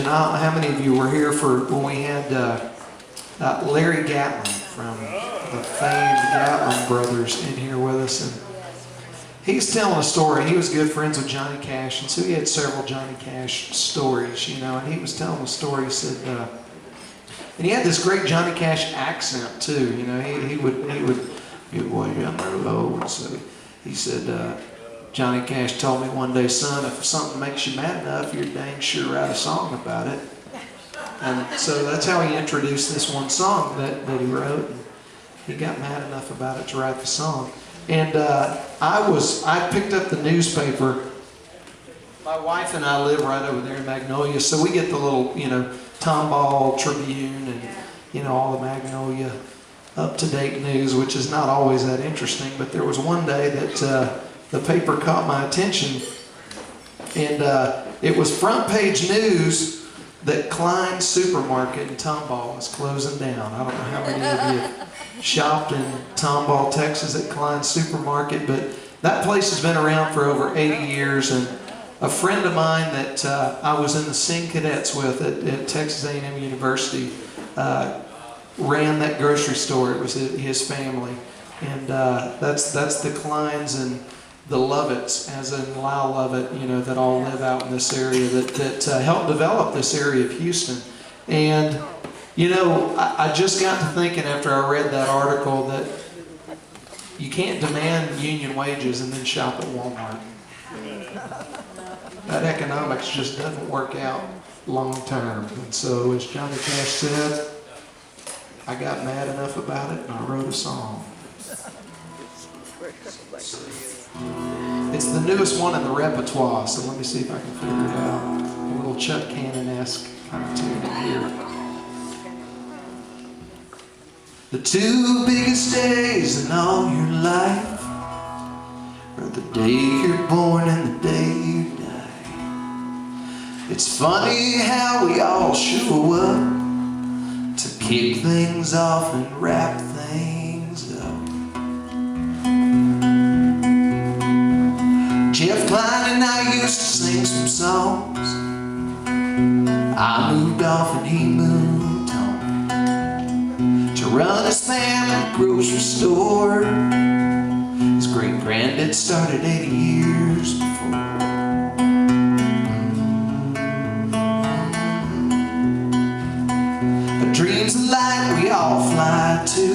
And I don't know how many of you were here for when we had Larry Gatlin from the famed Gatlin brothers in here with us. And he's telling a story. He was good friends with Johnny Cash, and so he had several Johnny Cash stories, you know, and he was telling a story. He said, and he had this great Johnny Cash accent too, you know, he would get way down there low. And so he said, Johnny Cash told me one day, son, if something makes you mad enough, you're dang sure write a song about it. And so that's how he introduced this one song that he wrote. And he got mad enough about it to write the song. And I picked up the newspaper. My wife and I live right over there in Magnolia, so we get the little, you know, Tomball Tribune and, you know, all the Magnolia up-to-date news, which is not always that interesting. But there was one day that the paper caught my attention, and it was front page news that Kleins supermarket in Tomball is closing down. I don't know how many of you have shopped in Tomball, Texas at Kleins supermarket, but that place has been around for over 80 years, and a friend of mine that I was in the Sing Cadets with at Texas A&M University ran that grocery store. It was his family, and that's the Kleins and the Lovitts, as in Lyle Lovett, you know, that all live out in this area that helped develop this area of Houston. And, you know, I just got to thinking after I read that article that you can't demand union wages and then shop at Walmart. That economics just doesn't work out long term. And so, as Johnny Cash said, I got mad enough about it and I wrote a song. It's the newest one in the repertoire, so let me see if I can figure it out. A little Chuck Cannon-esque kind of tune in here. The two biggest days in all your life are the day you're born and the day you die. It's funny how we all show up to kick things off and wrap things up. Jeff Klein and I used to sing some songs. I moved off and he moved on to run his family grocery store. His great-granddad started 80 years before. A dream's the light we all fly to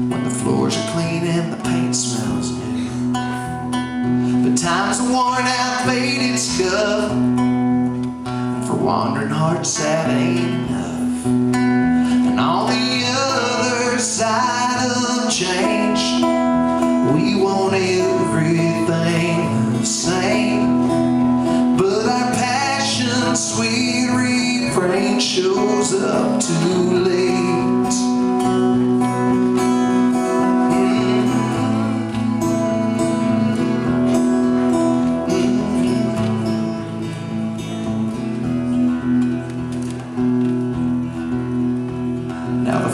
when the floors are clean and the paint smells new. But time's a worn out, faded scuff, and for wandering hearts that ain't enough. And on the other side of change, we want everything the same, but our passion's sweet refrain shows up too late.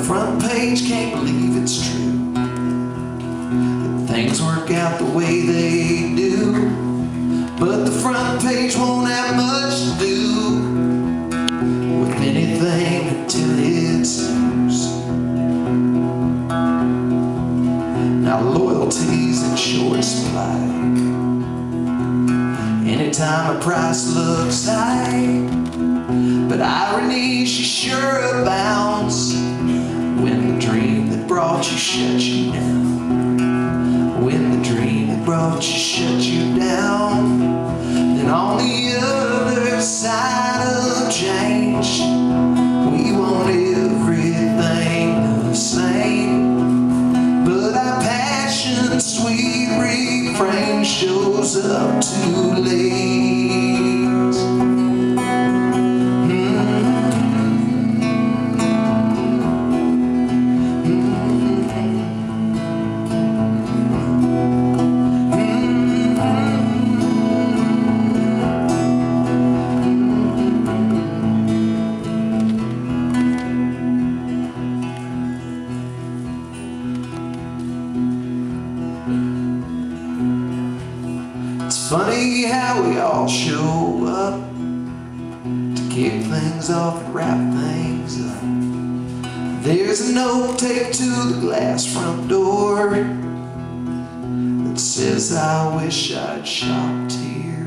Front page can't believe it's true that things work out the way they do, but the front page won't have much to do with anything until it's news. Now loyalty's in short supply. Anytime a price looks high, but irony she sure abounds when the dream that brought you shut you down. When the dream that brought you shut you down. Then on the other side of change, we want everything the same, but our passion's sweet refrain shows up too late. It's funny how we all show up to kick things off and wrap things up. There's a note taped to the glass front door that says, I wish I'd shopped here